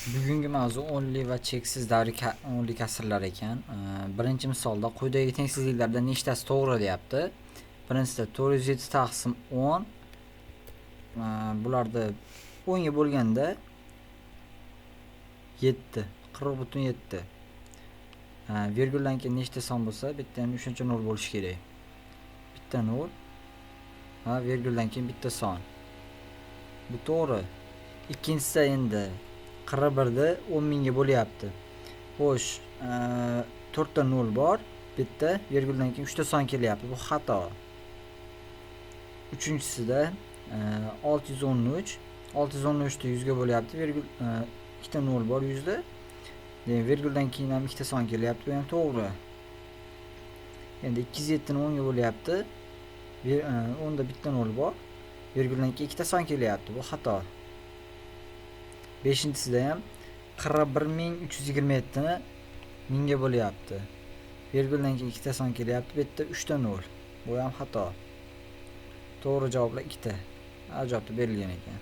Bugungi mavzu onli va cheksiz davriy onli kasrlar ekan. Birinchi misolda quyidagi tengsizliklardan nechtasi to'g'ri deyapti. Birinchisida 407 taqsim 10. Bularni 10 ga bo'lganda 7, 40,7. Virguldan keyin nechta son bo'lsa, bitta ham 3-nol bo'lishi kerak. Bitta 0. Virguldan keyin bitta son. Bu to'g'ri. Ikkinchisi endi 41ni 10 mingga bo'lyapti. Xo'sh, 4 ta 0 bor, bitta virguldan keyin 3 ta son kelyapti. Bu xato. Uchinchisida 613 613 ni 100 ga bo'lyapti. Virgul 2 ta 0 bor 100 da. Virguldan keyin ham 2 ta son kelyapti. Bu ham to'g'ri. Endi 207 ni 10 ga bo'lyapti. 10 da bitta 0 bor. Virguldan keyin 2 ta son kelyapti. Bu xato. Beshinchisida ham 41327 ni 1000 ga bo'lyapti. Virguldan keyin 2 ta son kelyapti. Bitta 3 ta 0. Bu ham xato. To'g'ri javoblar 2 ta. Javobda berilgan ekan.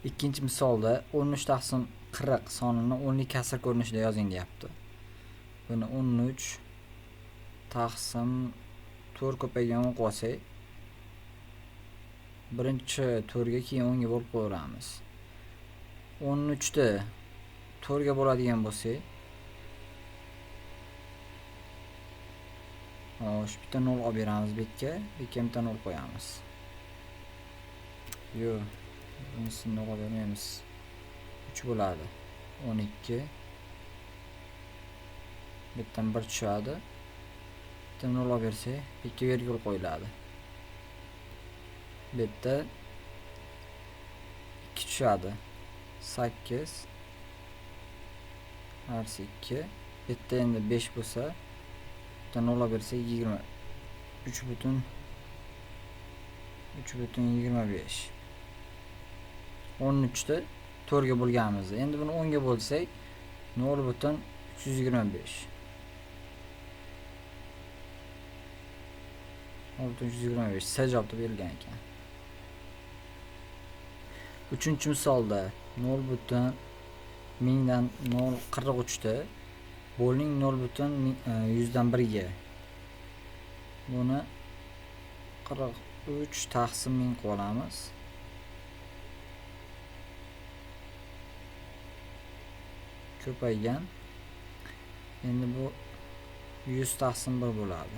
Ikkinchi misolda 13 taqsim 40 sonini 10 lik kasr ko'rinishida yozing deyapti. Buni 13 taqsim 4 ko'paygan 10 qo'ysak, birinchi 4 ga keyin 10 ga bo'lib qo'yamiz. 13 ni 4 ga bo'ladigan bo'lsak, xo'sh, bitta 0 olib beramiz betga, bitta 0 qo'yamiz. Yo'q, bunisini 0 olib bermaymiz. 3 bo'ladi. 12. Bittan 1 tushadi. Bitta 0 olib bersak, bitta virgul qo'yiladi. Bitta 2 tushadi. 8 arsi 2. Bitta endi 5 bo'lsa, bitta 0 olib bersak 20. 3,25. 13 ni 4 ga bo'lganmiz. Endi buni 10 ga bo'lsak 0,325. 0,325 S javobda berilgan ekan. Uchinchi misolda 0,1000 dan 0,43 da bo'ling 0,100 dan 1 ga. Buni 43 taqsim 1000 qilib olamiz. Ko'paygan. Endi bu 100 taqsim 1 bo'ladi.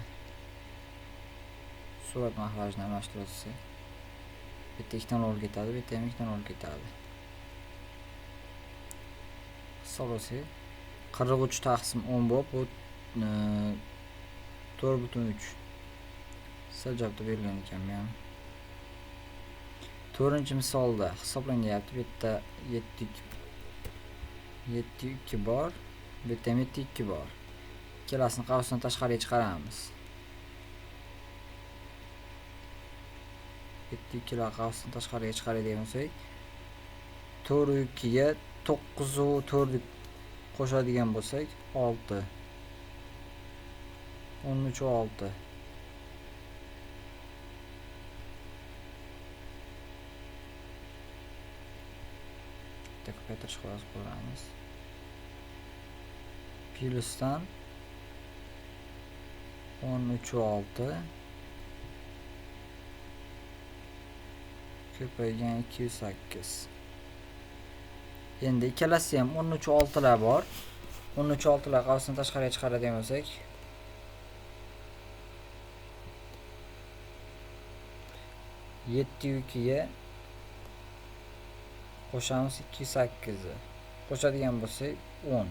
Surat mahrajini almashtirsak, bitta 2 dan 0 ketadi, bitta ham 2 dan 0 ketadi. Hisoblasak 43 taqsim 10 bo'lib, bu 4,3. Sal javobda berilgan ekan bu ham. To'rtinchi misolda hisoblanyapti. Bitta 7 2 bor, bitta ham 7 2 bor. Ikkalasini qavsdan tashqariga chiqaramiz. 7 2lar qavsdan tashqariga chiqaradigan bo'lsak, 4 2 ga 9 va 4 qo'shadigan bo'lsak 6. 13 va 6. Bitta ko'paytirish yozib qo'yamiz. Plyusdan 13 va 6 ko'paygan 208. Endi ikkalasi ham 13 va 6lar bor. 13 va 6lar qavsdan tashqariga chiqaradigan bo'lsak, 7 2 ga qo'shamiz 208 ni. Qo'shadigan bo'lsak 10.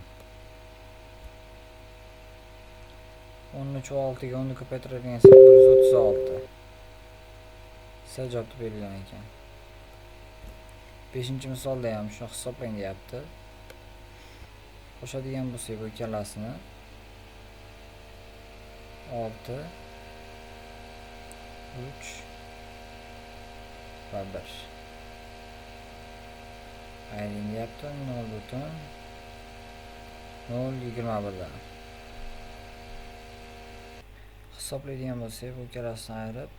13 va 6 ga 10 ni ko'paytiradigan bo'lsak 136. S javobda berilgan ekan. 5-chi misolda ham shu hisoblang deyapti. Qo'shadigan bo'lsak bu ikkalasini 6 3 va 1. Ayring deyapti 0,021 dan. Hisoblaydigan bo'lsak bu ikkalasini ayirib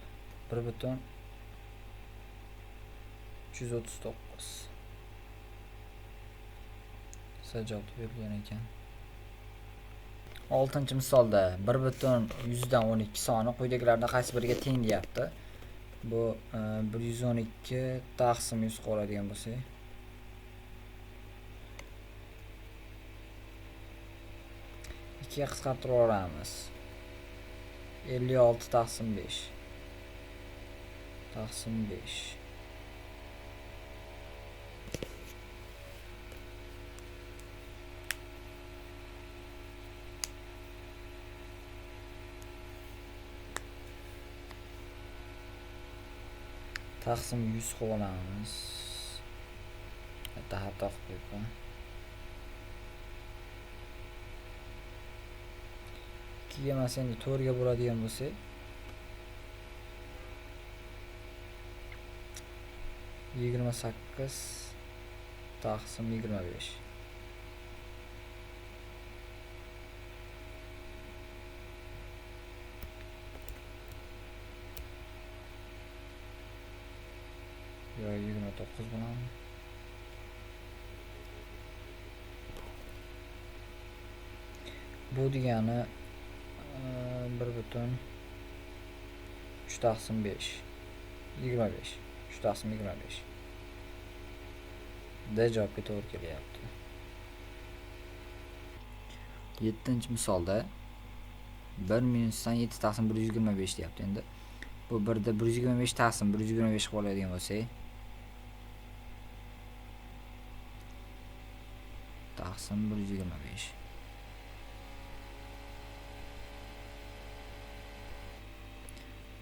1,339. Javobni berilgan ekan. 6-misolda 1,112 soni quyidagilardan qaysi biriga teng deyapti. Bu 112 taqsim 100 qoladigan bo'lsa, 2 ga qisqartirib olamiz. 56 taqsim 5. Taqsim 5. Taqsim 100 qilib olamiz. Xato qilib qo'yibman. 2 ga emas, endi 4 ga bo'ladigan bo'lsa, 28 taqsim 25. Yo 29 bilan bu degani 1,3 taqsim 5. 25. 3 taqsim 25. D javobga to'g'ri kelyapti. 7-misolda 1 minusdan 7 taqsim 125 deyapti. Endi bu 1da 125 taqsim 125 qilib oladigan bo'lsak, taqsim 125.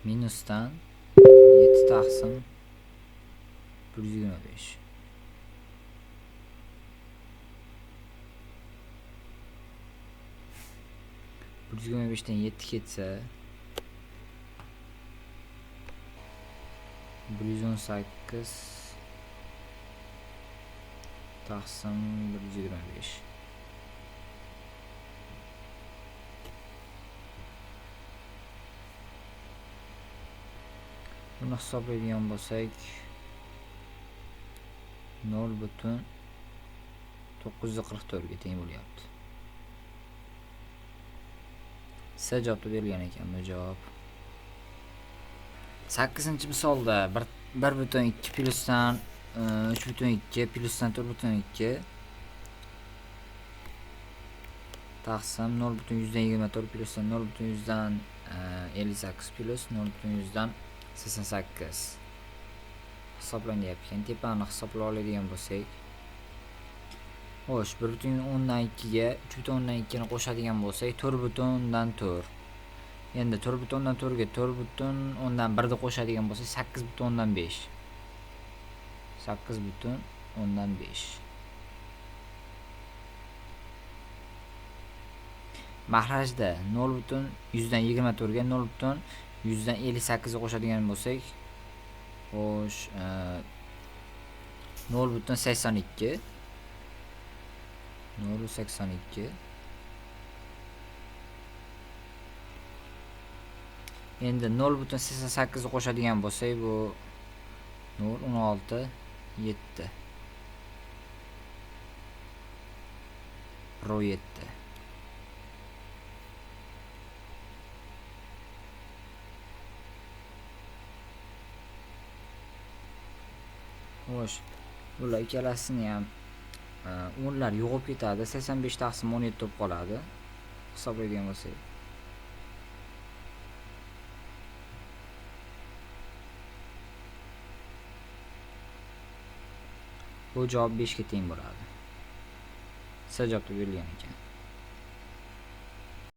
Minusdan 7 taqsim 125. dan 7 ketsa 118 taqsim 125. Buni hisoblaydigan bo'lsak 0,944 ga teng bo'lyapti. S javobda berilgan ekan bu javob. 8-misolda 1,2 plyusdan 3,2 plyusdan 4,2 taqsim 0,124 plyusdan 0,158 plyus 0,188 hisoblanyapti. Tepani hisoblay oladigan bo'lsak, xo'sh, 1,10 ga 3,2 ni qo'shadigan bo'lsak 4,4. Endi 4,4 ga 4,1 ni qo'shadigan bo'lsak 8,5. 8,5. Mahrajda 0,124 ga 0,158 ni qo'shadigan bo'lsak, xo'sh, 0,82. 0,82. Endi 0,88 ni qo'shadigan bo'lsak, bu 0,16 7. Pro 7. Xo'sh, bular ikkalasini ham o'nlar yo'qib ketadi. 85 taqsim 17 bo'lib qoladi. Hisoblaydigan bo'lsak. Bu javob 5 ga teng bo'ladi. S javobda berilgan ekan.